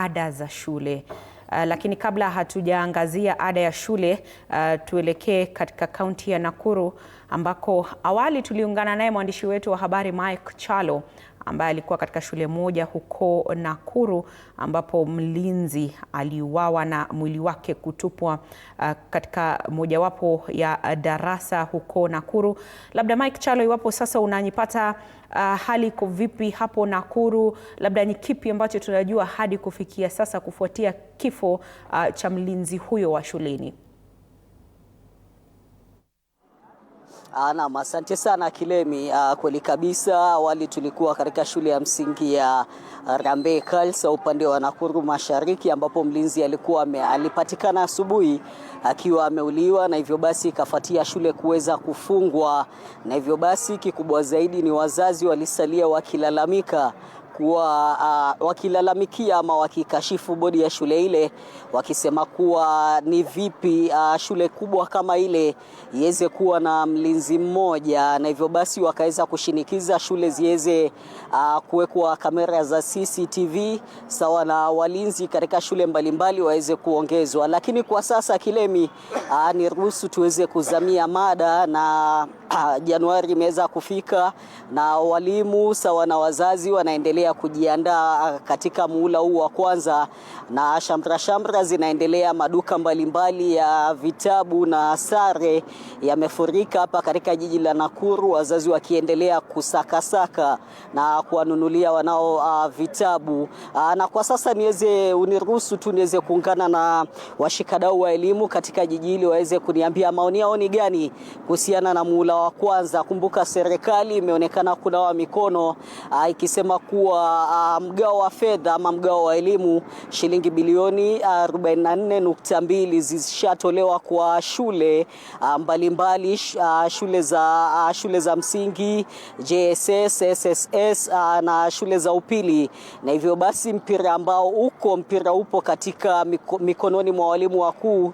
Ada za shule. Lakini kabla hatujaangazia ada ya shule, tuelekee katika kaunti ya Nakuru ambako awali tuliungana naye mwandishi wetu wa habari Mike Chalo ambaye alikuwa katika shule moja huko Nakuru ambapo mlinzi aliuawa na mwili wake kutupwa katika mojawapo ya darasa huko Nakuru. Labda Mike Chalo, iwapo sasa unanipata, hali iko vipi hapo Nakuru? Labda ni kipi ambacho tunajua hadi kufikia sasa kufuatia kifo cha mlinzi huyo wa shuleni? Naam, asante sana Kilemi. Kweli kabisa, awali tulikuwa katika shule ya msingi ya Rambe Khalsa upande wa Nakuru Mashariki ambapo mlinzi alipatikana asubuhi akiwa ameuliwa, na hivyo basi ikafuatia shule kuweza kufungwa, na hivyo basi kikubwa zaidi ni wazazi walisalia wakilalamika kuwa wakilalamikia ama wakikashifu bodi ya shule ile, wakisema kuwa ni vipi shule kubwa kama ile iweze kuwa na mlinzi mmoja, na hivyo basi wakaweza kushinikiza shule ziweze kuwekwa kamera za CCTV sawa na walinzi katika shule mbalimbali waweze kuongezwa. Lakini kwa sasa Kilemi, ni ruhusu tuweze kuzamia mada, na Januari imeweza kufika na walimu sawa na wazazi wanaendelea kujiandaa katika muhula huu wa kwanza, na shamra zinaendelea. Maduka mbalimbali ya vitabu na sare yamefurika hapa katika jiji la Nakuru, wazazi wakiendelea kusakasaka na kuwanunulia wanao vitabu. Na kwa sasa uniruhusu tu niweze kuungana na washikadau wa elimu katika jiji hili waweze kuniambia maoni yao ni gani kuhusiana na muhula wa kwanza. Kumbuka serikali imeonekana kunawa mikono ikisema kuwa mgao wa fedha ama mgao wa elimu shilingi bilioni 44.2 zishatolewa kwa shule mbalimbali, shule za msingi, JSS, SSS na shule za upili. Na hivyo basi mpira upo katika mikononi mwa walimu wakuu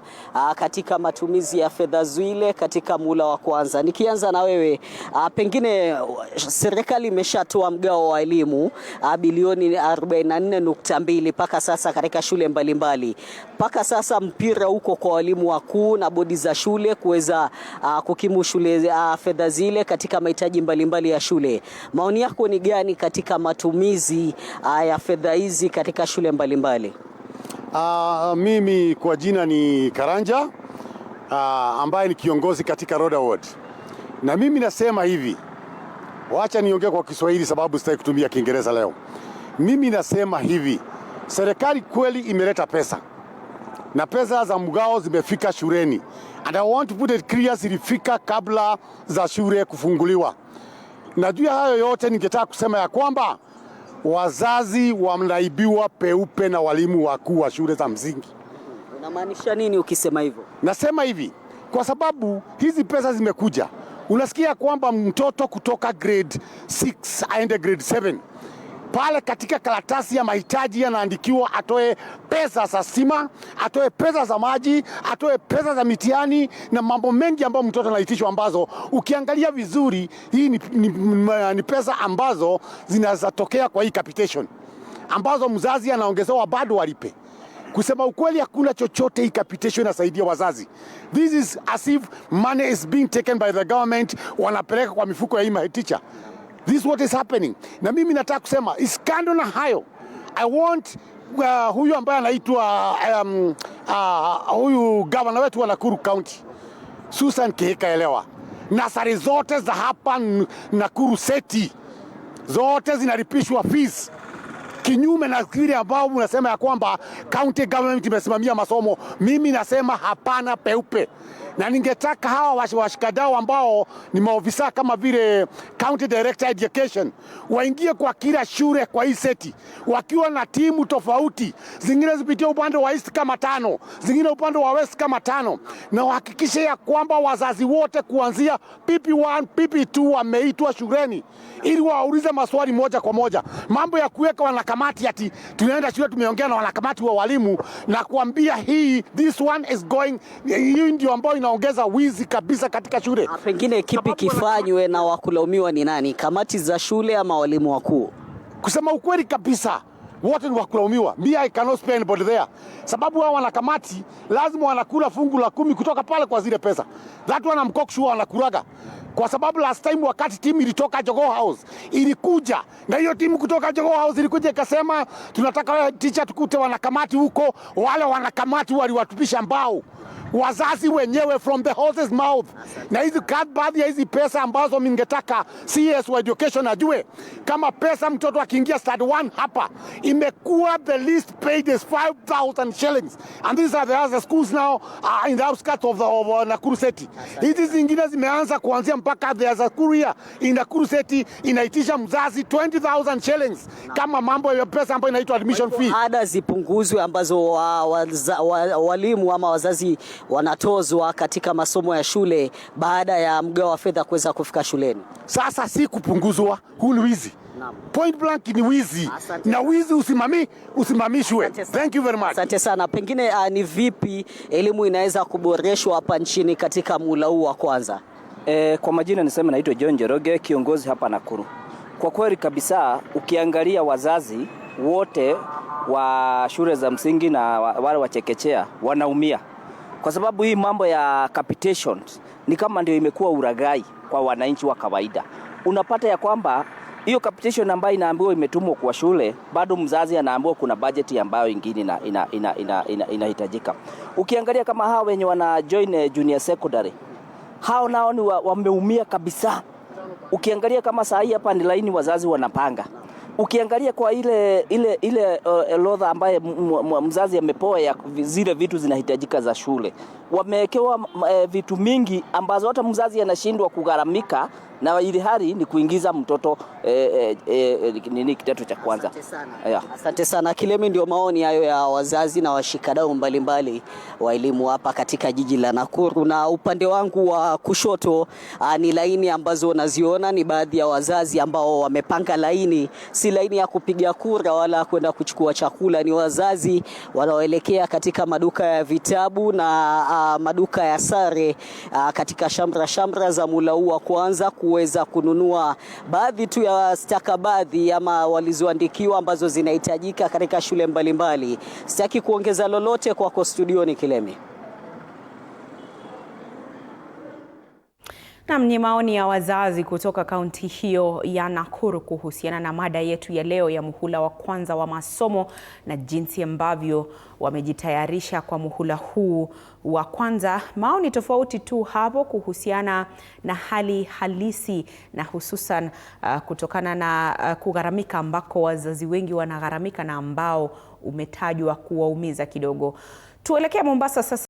katika matumizi ya fedha zile katika muhula wa kwanza. Nikianza na wewe, pengine serikali imeshatoa mgao wa elimu bilioni 44.2 paka sasa katika shule mbalimbali. Paka sasa mpira uko kwa walimu wakuu na bodi za shule kuweza kukimu shule fedha zile katika mahitaji mbalimbali ya shule. Maoni yako ni gani katika matumizi ya fedha hizi katika shule mbalimbali? Mimi kwa jina ni Karanja, ambaye ni kiongozi katika Roda Ward. Na mimi nasema hivi, wacha niongee kwa Kiswahili sababu sitaki kutumia Kiingereza leo. Mimi nasema hivi, serikali kweli imeleta pesa, na pesa za mgao zimefika shuleni, and I want to put it clear, zilifika kabla za shule kufunguliwa. Najua hayo yote, ningetaka kusema ya kwamba wazazi wanaibiwa peupe na walimu wakuu wa shule za msingi. Unamaanisha nini ukisema hivyo? Nasema hivi kwa sababu hizi pesa zimekuja. Unasikia kwamba mtoto kutoka grade 6 aende grade 7, pale katika karatasi ya mahitaji anaandikiwa atoe pesa za stima, atoe pesa za maji, atoe pesa za mitihani na mambo mengi ambayo mtoto anaitishwa, ambazo ukiangalia vizuri hii ni pesa ambazo zinazotokea kwa hii capitation, ambazo mzazi anaongezewa bado walipe. Kusema ukweli, hakuna chochote hii capitation inasaidia wazazi. This is as if money is being taken by the government, wanapeleka kwa mifuko ya hii teacher. This is what is happening. Na mimi nataka kusema iskando na hayo, I want huyu ambaye anaitwa huyu governor wetu wa Nakuru County, Susan Kihika, elewa, nasari zote za hapa Nakuru City zote zinalipishwa fees, kinyume na kile ambao unasema ya kwamba county government imesimamia masomo. Mimi nasema hapana peupe, na ningetaka hawa washikadau ambao ni maofisa kama vile county director education waingie kwa kila shule kwa hii seti, wakiwa na timu tofauti, zingine zipitia upande wa east kama 5, zingine upande wa west kama 5, na wahakikishe ya kwamba wazazi wote kuanzia PP1 PP2 wameitwa shuleni ili waulize maswali moja kwa moja. Mambo ya kuweka wanakamati ati tunaenda shule tumeongea na wanakamati wa walimu na kuambia this one is going, hii ndio ambayo inaongeza wizi kabisa katika shule. Pengine kipi kifanywe na wakulaumiwa ni nani? Kamati za shule ama walimu wakuu? Kusema ukweli kabisa, wote ni wakulaumiwa. Me, I cannot spare anybody there. Sababu hao wanakamati lazima wanakula fungu la 10 kutoka pale kwa zile pesa. That one I'm cock sure wanakuraga. Kwa sababu last time wakati timu ilitoka Jogoo House ilikuja, na hiyo timu kutoka Jogoo House ilikuja ikasema tunataka teacher tukute wanakamati huko. Wale wanakamati waliwatupisha mbao wazazi wenyewe from the horse's mouth. Na hizi baadhi ya hizi pesa ambazo ningetaka CS wa education ajue, kama pesa mtoto akiingia start 1 hapa imekuwa the least paid is 5,000 shillings, and these are the other schools now in the outskirts of Nakuru City. Hizi zingine zimeanza kuanzia mpaka the other school here in Nakuru City inaitisha mzazi 20,000 shillings kama mambo ya pesa ambayo inaitwa admission fee. Ada zipunguzwe ambazo walimu ama wazazi wanatozwa katika masomo ya shule baada ya mgao wa fedha kuweza kufika shuleni. Sasa si kupunguzwa, huu ni wizi. Point blank ni wizi. Asante. Na wizi usimamishwe. Thank you very much. Asante sana. Pengine ni vipi elimu inaweza kuboreshwa hapa nchini katika muhula huu wa kwanza? Kwa majina niseme naitwa John Njoroge, kiongozi hapa Nakuru. Kwa kweli kabisa ukiangalia wazazi wote wa shule za msingi na wale wa chekechea wanaumia. Kwa sababu hii mambo ya capitation ni kama ndio imekuwa uragai kwa wananchi wa kawaida. Unapata ya kwamba hiyo capitation ambayo inaambiwa imetumwa kwa shule, bado mzazi anaambiwa kuna budget ambayo ingine inahitajika. Ukiangalia kama hao wenye wana join junior secondary, hao nao ni wameumia kabisa. Ukiangalia kama saa hii hapa ni laini wazazi wanapanga. Ukiangalia kwa ile orodha ambaye mzazi amepewa ya zile vitu zinahitajika za shule, wamewekewa vitu mingi ambazo hata mzazi anashindwa kugharamika, na ile hali ni kuingiza mtoto kidato cha kwanza. Asante sana. Asante sana. Kilemi, ndio maoni hayo ya wazazi na washikadau mbalimbali wa elimu hapa katika jiji la Nakuru. Na upande wangu wa kushoto ni laini ambazo naziona ni baadhi ya wazazi ambao wamepanga laini, si laini ya kupiga kura wala kwenda kuchukua chakula. Ni wazazi wanaoelekea katika maduka ya vitabu na maduka ya sare katika shamra za muhula huu wa kwanza kuweza kununua baadhi tu ya stakabadhi ama walizoandikiwa ambazo zinahitajika katika shule mbalimbali. Sitaki kuongeza lolote kwako studioni, Kilemi. Naam, ni maoni ya wazazi kutoka kaunti hiyo ya Nakuru kuhusiana na mada yetu ya leo ya muhula wa kwanza wa masomo na jinsi ambavyo wamejitayarisha kwa muhula huu wa kwanza. Maoni tofauti tu hapo kuhusiana na hali halisi na hususan kutokana na kugharamika ambako wazazi wengi wanagharamika na ambao umetajwa kuwaumiza kidogo. Tuelekea Mombasa sasa.